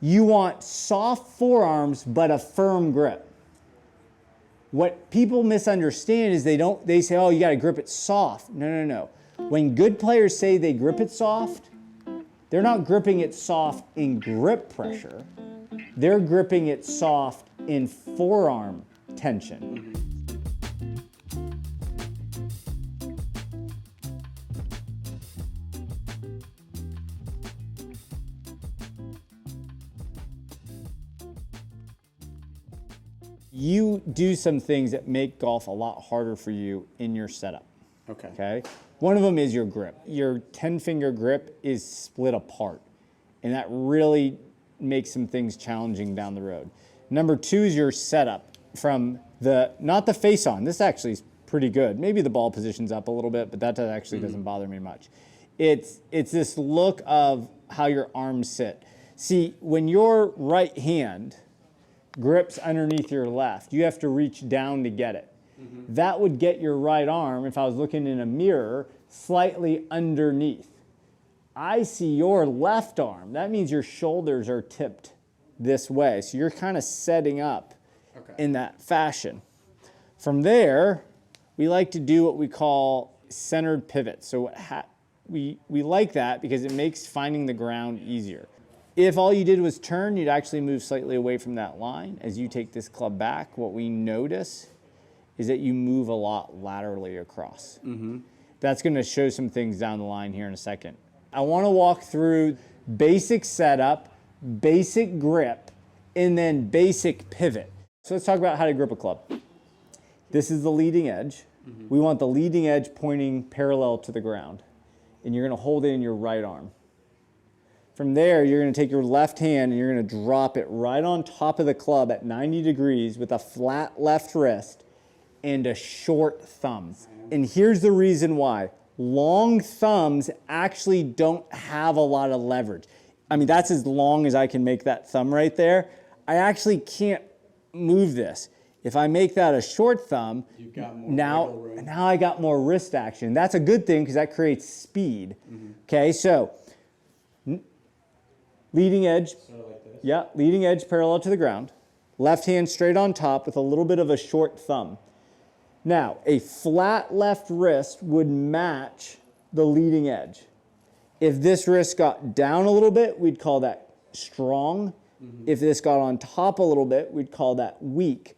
You want soft forearms, but a firm grip. What people misunderstand is they say, oh, you gotta grip it soft. No. When good players say they grip it soft, they're not gripping it soft in grip pressure. They're gripping it soft in forearm tension. You do some things that make golf a lot harder for you in your setup. Okay. One of them is your grip. Your 10-finger grip is split apart, and that really makes some things challenging down the road. Number two is your setup from not the face on. This actually is pretty good. Maybe the ball position's up a little bit, but that actually doesn't bother me much. It's this look of how your arms sit. See, when your right hand grips underneath your left, you have to reach down to get it. That would get your right arm, if I was looking in a mirror, slightly underneath. I see your left arm. That means your shoulders are tipped this way. So you're kind of setting up in that fashion. From there, we like to do what we call centered pivots. So we like that because it makes finding the ground easier. If all you did was turn, you'd actually move slightly away from that line. As you take this club back, what we notice is that you move a lot laterally across. That's going to show some things down the line here in a second. I want to walk through basic setup, basic grip, and then basic pivot. So let's talk about how to grip a club. This is the leading edge. We want the leading edge pointing parallel to the ground, and you're going to hold it in your right arm. From there, you're going to take your left hand and you're going to drop it right on top of the club at 90 degrees with a flat left wrist and a short thumb. And here's the reason why. Long thumbs actually don't have a lot of leverage. I mean, that's as long as I can make that thumb right there. I actually can't move this. If I make that a short thumb, you've got more now I got more wrist action. That's a good thing because that creates speed. Okay, so leading edge, like this. Yeah, leading edge parallel to the ground. Left hand straight on top with a little bit of a short thumb. Now, a flat left wrist would match the leading edge. If this wrist got down a little bit, we'd call that strong. If this got on top a little bit, we'd call that weak.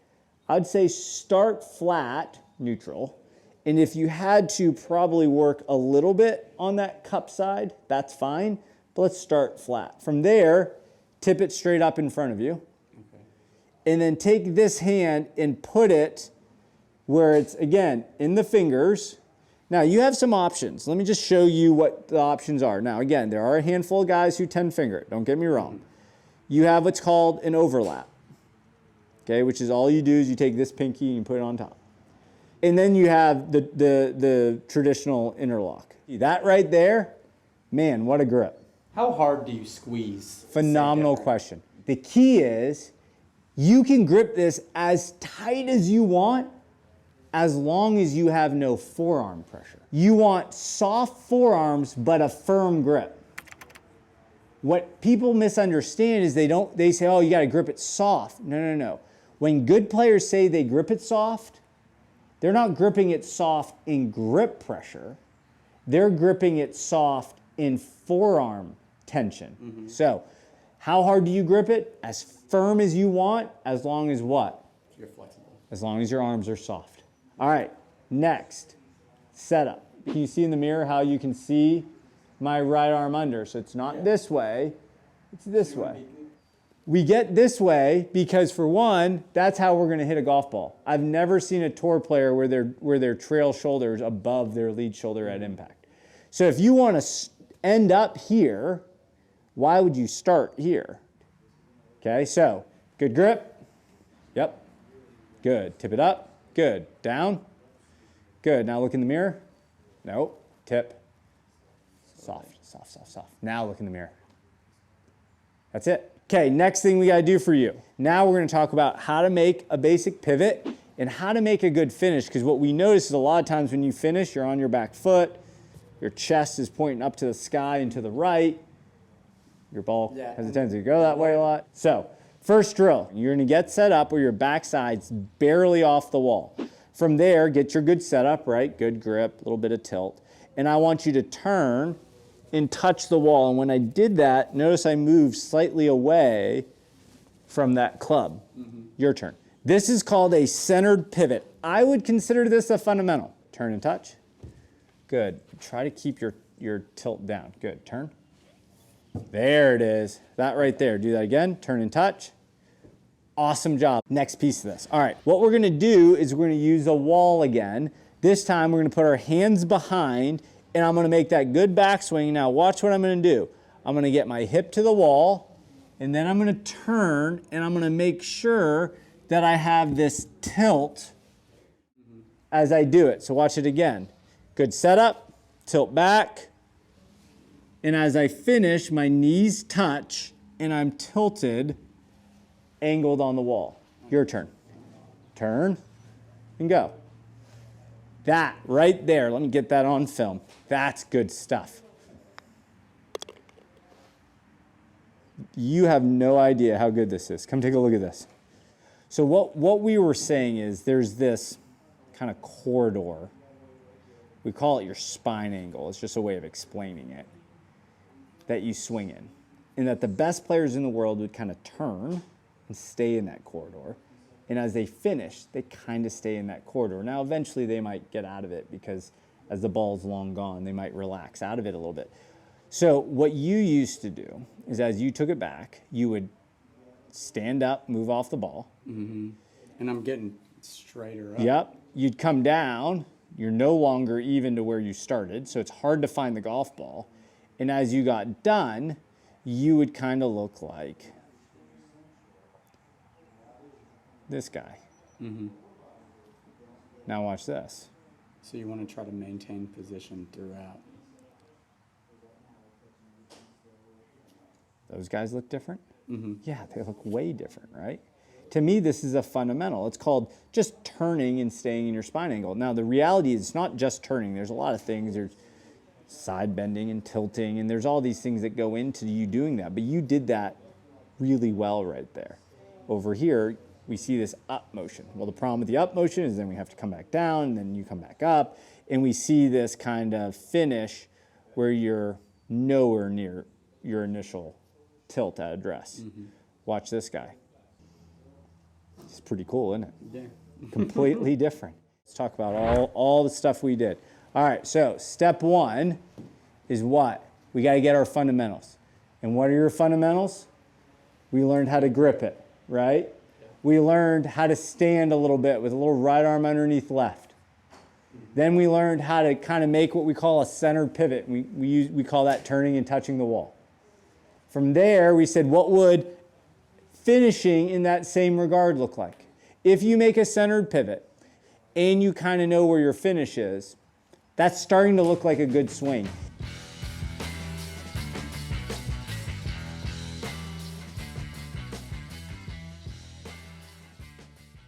I'd say start flat, neutral. And if you had to probably work a little bit on that cup side, that's fine. But let's start flat. From there, tip it straight up in front of you. And then take this hand and put it where it's, again, in the fingers. Now, you have some options. Let me just show you what the options are. Now, again, there are a handful of guys who 10-finger it. Don't get me wrong. You have what's called an overlap, okay, which is all you do is you take this pinky and you put it on top. And then you have the traditional interlock. See that right there? Man, what a grip. How hard do you squeeze? Phenomenal question. The key is you can grip this as tight as you want as long as you have no forearm pressure. You want soft forearms but a firm grip. What people misunderstand is they say, oh, you gotta grip it soft. No. When good players say they grip it soft, they're not gripping it soft in grip pressure. They're gripping it soft in forearm tension. So, how hard do you grip it? As firm as you want, as long as what? You're flexible. As long as your arms are soft. All right, next, setup. Can you see in the mirror how you can see my right arm under? So it's not this way, it's this way. We get this way because, for one, that's how we're going to hit a golf ball. I've never seen a tour player where their trail shoulder is above their lead shoulder at impact. So if you want to end up here, why would you start here? Okay, so good grip. Yep. Good. Tip it up. Good. Down. Good. Now look in the mirror. Nope. Tip. Soft. Now look in the mirror. That's it. Okay, next thing we got to do for you. Now we're going to talk about how to make a basic pivot and how to make a good finish, because what we notice is a lot of times when you finish, you're on your back foot, your chest is pointing up to the sky and to the right. Your ball Yeah. has a tendency to go that way a lot. So, first drill, you're gonna get set up where your backside's barely off the wall. From there, get your good setup, right? Good grip, a little bit of tilt. And I want you to turn and touch the wall. And when I did that, notice I moved slightly away from that club. Your turn. This is called a centered pivot. I would consider this a fundamental. Turn and touch. Good. Try to keep your tilt down. Good. Turn. There it is. That right there. Do that again. Turn and touch. Awesome job. Next piece of this. All right. What we're going to do is we're going to use a wall again. This time we're going to put our hands behind and I'm going to make that good backswing. Now watch what I'm going to do. I'm going to get my hip to the wall and then I'm going to turn and I'm going to make sure that I have this tilt as I do it. So watch it again. Good setup, tilt back, and as I finish, my knees touch and I'm tilted, angled on the wall. Your turn. Turn and go. That right there, let me get that on film. That's good stuff. You have no idea how good this is. Come take a look at this. So what we were saying is there's this kind of corridor. We call it your spine angle. It's just a way of explaining it. That you swing in. And that the best players in the world would kind of turn and stay in that corridor. And as they finish, they kind of stay in that corridor. Now, eventually they might get out of it because as the ball's long gone, they might relax out of it a little bit. So what you used to do is as you took it back, you would stand up, move off the ball. Mm-hmm. And I'm getting straighter up. Yep. You'd come down. You're no longer even to where you started, so it's hard to find the golf ball. And as you got done, you would kind of look like this guy. Mm-hmm. Now watch this. So you want to try to maintain position throughout. Those guys look different? Mm-hmm. Yeah, they look way different, right? To me, this is a fundamental. It's called just turning and staying in your spine angle. Now, the reality is it's not just turning. There's a lot of things. There's side bending and tilting, and there's all these things that go into you doing that. But you did that really well right there. Over here, we see this up motion. Well, the problem with the up motion is then we have to come back down, and then you come back up, and we see this kind of finish where you're nowhere near your initial tilt at address. Mm-hmm. Watch this guy. It's pretty cool, isn't it? Yeah. Completely different. Let's talk about all the stuff we did. All right, so step one is what? We got to get our fundamentals. And what are your fundamentals? We learned how to grip it, right? Yeah. We learned how to stand a little bit with a little right arm underneath left. Then we learned how to kind of make what we call a centered pivot. We call that turning and touching the wall. From there, we said, what would finishing in that same regard look like? If you make a centered pivot and you kind of know where your finish is, that's starting to look like a good swing.